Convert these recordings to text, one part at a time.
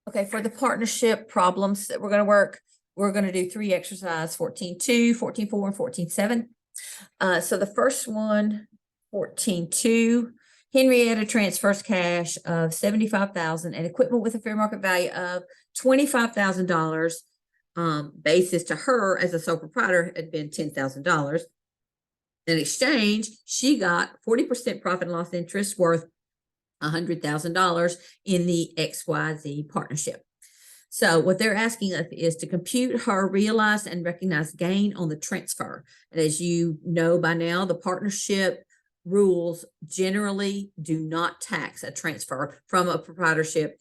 Okay, for the partnership problems that we're going to work, we're going to do 3 exercises, 14.2, 14.4, and 14.7. So the first one, 14.2, Henrietta transfers cash of $75,000 and equipment with a fair market value of $25,000. Basis to her as a sole proprietor had been $10,000. In exchange, she got 40% profit and loss interest worth $100,000 in the XYZ partnership. So what they're asking us is to compute her realized and recognized gain on the transfer. And as you know by now, the partnership generally do not tax a transfer from a proprietorship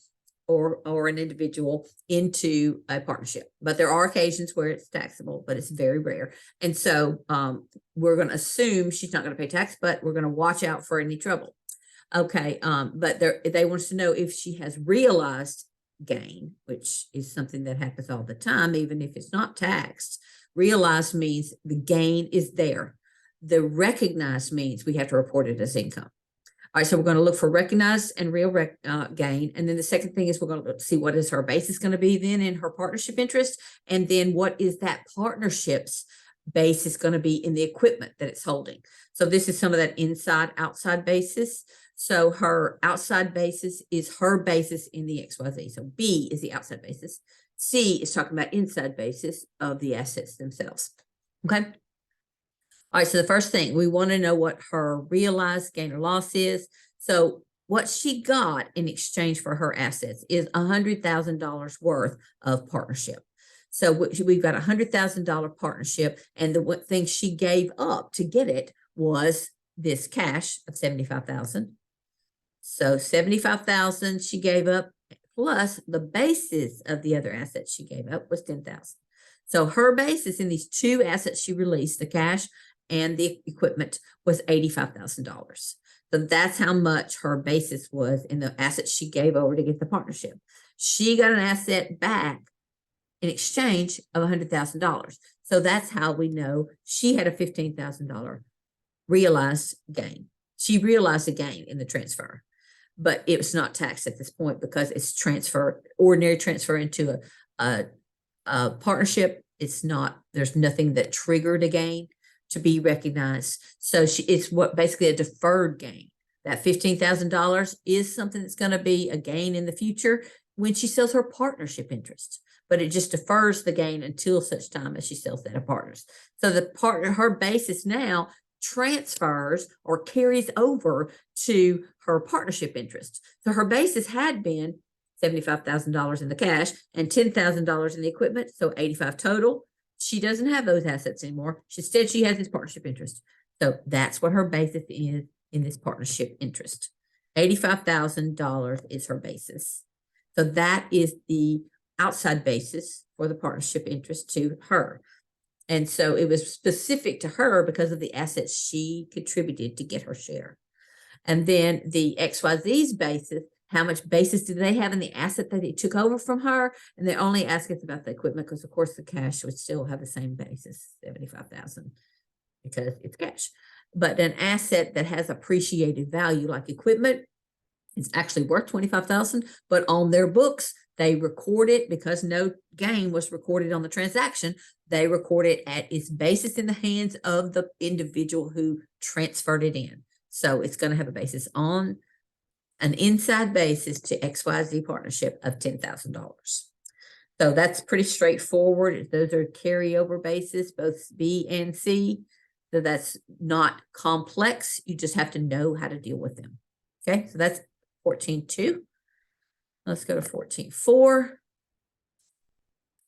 or an individual into a partnership. But there are occasions where it's taxable, but it's very rare. And so we're going to assume she's not going to pay tax, but we're going to watch out for any trouble. Okay, but they want us to know if she has realized gain, which is something that happens all the time, even if it's not taxed. Realized means the gain is there. The recognized means we have to report it as income. All right, so we're going to look for recognized and real gain. And then the second thing is we're going to see what is her basis going to be then in her partnership interest. And then what is that partnership's basis going to be in the equipment that it's holding. So this is some of that inside outside basis. So her outside basis is her basis in the XYZ. So B is the outside basis. C is talking about inside basis of the assets themselves. Okay. All right. So the first thing, we want to know what her realized gain or loss is. So what she got in exchange for her assets is $100,000 worth of partnership. So we've got $100,000 partnership, and the one thing she gave up to get it was this cash of $75,000. So $75,000 she gave up, plus the basis of the other assets she gave up was $10,000. So her basis in these 2 assets she released, the cash and the equipment, was $85,000. So that's how much her basis was in the assets she gave over to get the partnership. She got an asset back in exchange of $100,000. So that's how we know she had a $15,000 realized gain. She realized a gain in the transfer, but it was not taxed at this point because it's ordinary transfer into a partnership. It's not, there's nothing that triggered a gain to be recognized. So it's basically a deferred gain. That $15,000 is something that's going to be a gain in the future when she sells her partnership interest, but it just defers the gain until such time as she sells that to partners. So her basis now transfers or carries over to her partnership interest. So her basis had been $75,000 in the cash and $10,000 in the equipment, so $85,000 total. She doesn't have those assets anymore. Instead, she has this partnership interest. So that's what her basis is in this partnership interest. $85,000 is her basis. So that is the outside basis for the partnership interest to her. And so it was specific to her because of the assets she contributed to get her share. And then the XYZ's basis, how much basis did they have in the asset that it took over from her? And they only ask us about the equipment because, of course, the cash would still have the same basis, $75,000, because it's cash. But an asset that has appreciated value like equipment is actually worth $25,000, but on their books, they record it because no gain was recorded on the transaction. They record it at its basis in the hands of the individual who transferred it in. So it's going to have a basis on an inside basis to XYZ partnership of $10,000. So that's pretty straightforward. Those are carryover basis, both B and C. So that's not complex. You just have to know how to deal with them. Okay, so that's 14.2. Let's go to 14.4.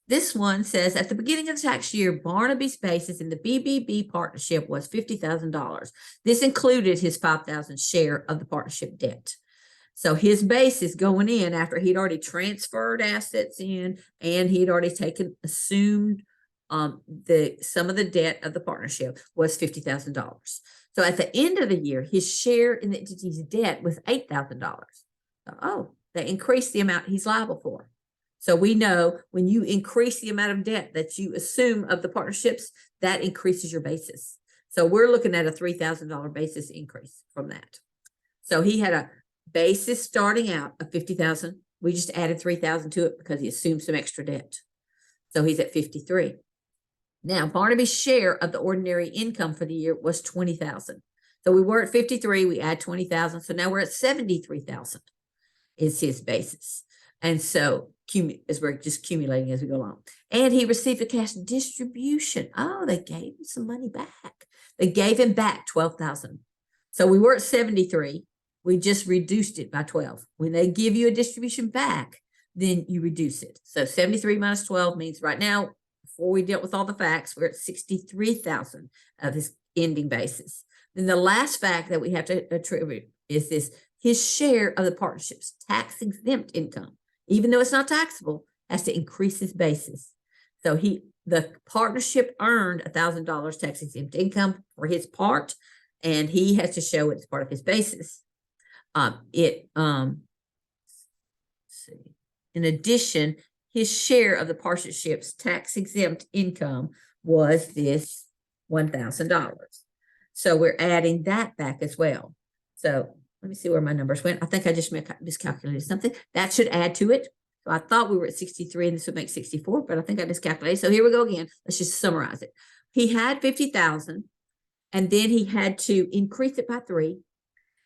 This one says, at the beginning of the tax year, Barnaby's basis in the BBB partnership was $50,000. This included his $5,000 share of the partnership debt. So his basis going in after he'd already transferred assets in and he'd already assumed some of the debt of the partnership was $50,000. So at the end of the year, his share in the entity's debt was $8,000. Oh, they increased the amount he's liable for. So we know when you increase the amount of debt that you assume of the partnerships, that increases your basis. So we're looking at a $3,000 basis increase from that. So he had a basis starting out of $50,000. We just added 3,000 to it because he assumed some extra debt. So he's at 53. Now, Barnaby's share of the ordinary income for the year was 20,000. So we were at 53, we add 20,000. So now we're at 73,000 is his basis. And so as we're just accumulating as we go along. And he received a cash distribution. Oh, they gave him some money back. They gave him back 12,000. So we were at 73. We just reduced it by 12. When they give you a distribution back, then you reduce it. So 73 minus 12 means right now, before we dealt with all the facts, we're at 63,000 of his ending basis. Then the last fact that we have to attribute is this: his share of the partnership's tax exempt income, even though it's not taxable, has to increase his basis. So the partnership earned $1,000 tax exempt income for his part, and he has to show it as part of his basis. In addition, his share of the partnership's tax exempt income was this $1,000. So we're adding that back as well. So let me see where my numbers went. I think I just miscalculated something. That should add to it. So I thought we were at 63 and this would make 64, but I think I miscalculated. So here we go again. Let's just summarize it. He had 50,000 and then he had to increase it by 3.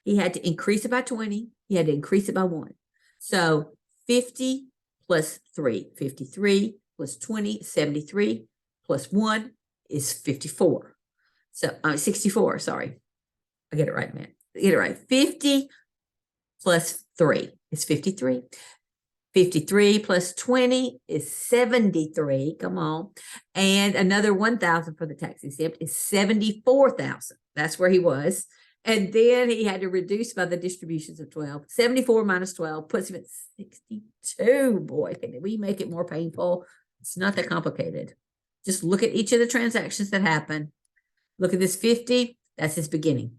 He had to increase it by 20. He had to increase it by 1. So 50 plus 3, 53 plus 20, 73 plus 1 is 54. So 64, sorry. I get it right, man. Get it right. 50 plus 3 is 53. 53 plus 20 is 73. Come on. And another 1,000 for the tax exempt is 74,000. That's where he was. And then he had to reduce by the distributions of 12. 74 minus 12 puts him at 62. Boy, can we make it more painful? It's not that complicated. Just look at each of the transactions that happen. Look at this 50. That's his beginning.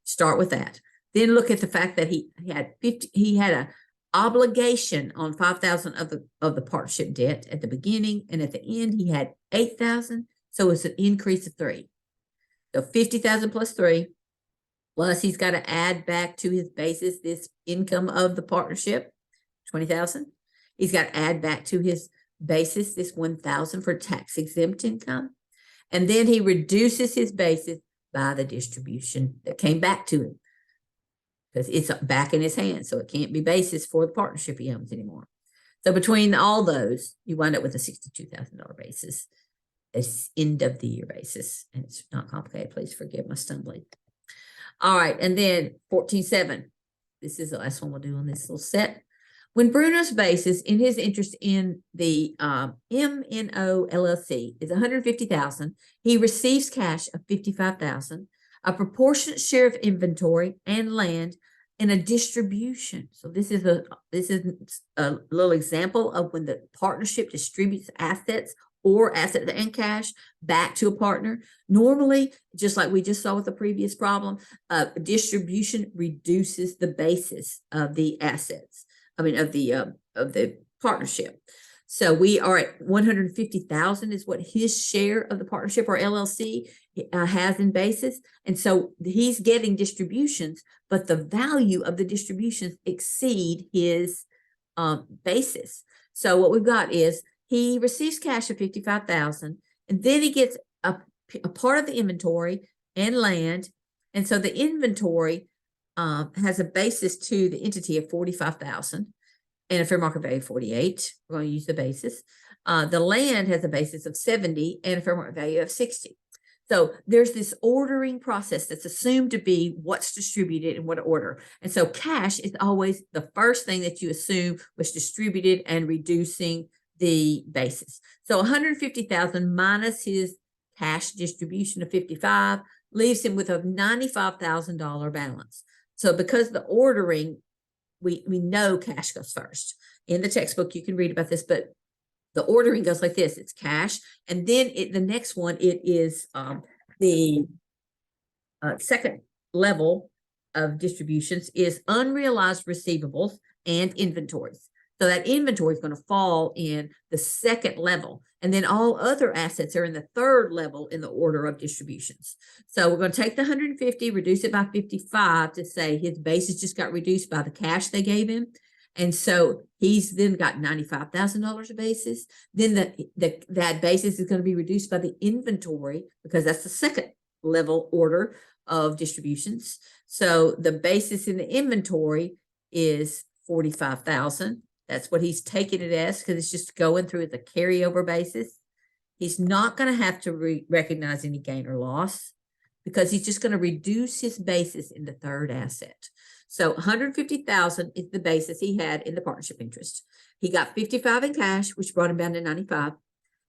Start with that. Then look at the fact that he had 50. He had a obligation on 5,000 of the partnership debt at the beginning, and at the end he had 8,000. So it's an increase of 3. So 50,000 plus 3. Plus, he's got to add back to his basis this income of the partnership, 20,000. He's got to add back to his basis this 1,000 for tax exempt income. And then he reduces his basis by the distribution that came back to him, because it's back in his hands. So it can't be basis for the partnership he owns anymore. So between all those, you wind up with a $62,000 basis. It's end of the year basis. And it's not complicated. Please forgive my stumbling. All right, and then 14.7. This is the last one we'll do on this little set. When Bruno's basis in his interest in the MNO LLC is $150,000, he receives cash of $55,000, a proportionate share of inventory and land, and a distribution. So this is a little example of when the partnership distributes assets or assets and cash back to a partner. Normally, just like we just saw with the previous problem, distribution reduces the basis of the assets. I mean, of the partnership. So we are at 150,000 is what his share of the partnership or LLC has in basis. And so he's getting distributions, but the value of the distributions exceed his basis. So what we've got is he receives cash of 55,000, and then he gets a part of the inventory and land. And so the inventory has a basis to the entity of 45,000 and a fair market value of 48. We're going to use the basis. The land has a basis of 70 and a fair market value of 60. So there's this ordering process that's assumed to be what's distributed in what order. And so cash is always the first thing that you assume was distributed and reducing the basis. So 150,000 minus his cash distribution of 55 leaves him with a $95,000 balance. So because the ordering, we know cash goes first. In the textbook, you can read about this, but the ordering goes like this. It's cash. And then the next one, it is the second level of distributions is unrealized receivables and inventories. So that inventory is going to fall in the second level. And then all other assets are in the third level in the order of distributions. So we're going to take the 150, reduce it by 55 to say his basis just got reduced by the cash they gave him. And so he's then got $95,000 of basis. Then that basis is going to be reduced by the inventory, because that's the second level order of distributions. So the basis in the inventory is 45,000. That's what he's taking it as, because it's just going through the carryover basis. He's not going to have to recognize any gain or loss, because he's just going to reduce his basis in the third asset. So 150,000 is the basis he had in the partnership interest. He got 55 in cash, which brought him down to 95.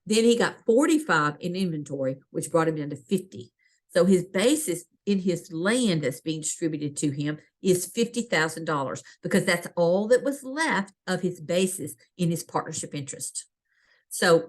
Then he got 45 in inventory, which brought him down to 50. So his basis in his land that's being distributed to him is $50,000, because that's all that was left of his basis in his partnership interest. So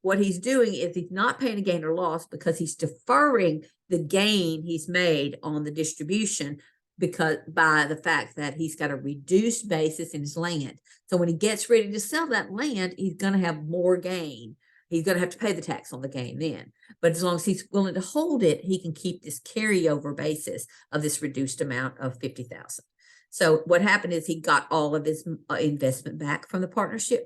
what he's doing is he's not paying a gain or loss, because he's deferring the gain he's made on the distribution, because by the fact that he's got a reduced basis in his land. So when he gets ready to sell that land, he's going to have more gain. He's going to have to pay the tax on the gain then. But as long as he's willing to hold it, he can keep this carryover basis of this reduced amount of 50,000. So what happened is he got all of his investment back from the partnership,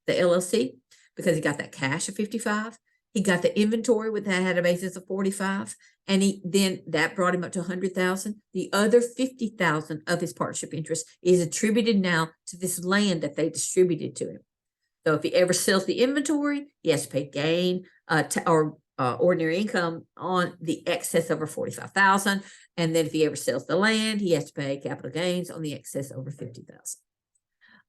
the LLC, because he got that cash of 55. He got the inventory that had a basis of 45, and then that brought him up to 100,000. The other 50,000 of his partnership interest is attributed now to this land that they distributed to him. So if he ever sells the inventory, he has to pay gain or ordinary income on the excess over 45,000. And then if he ever sells the land, he has to pay capital gains on the excess over 50,000.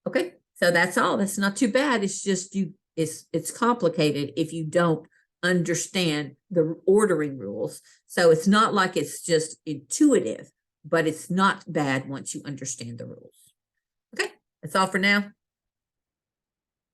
Okay, so that's all. That's not too bad. It's just it's complicated if you don't understand the ordering rules. So it's not like it's just intuitive, but it's not bad once you understand the rules. Okay, that's all for now.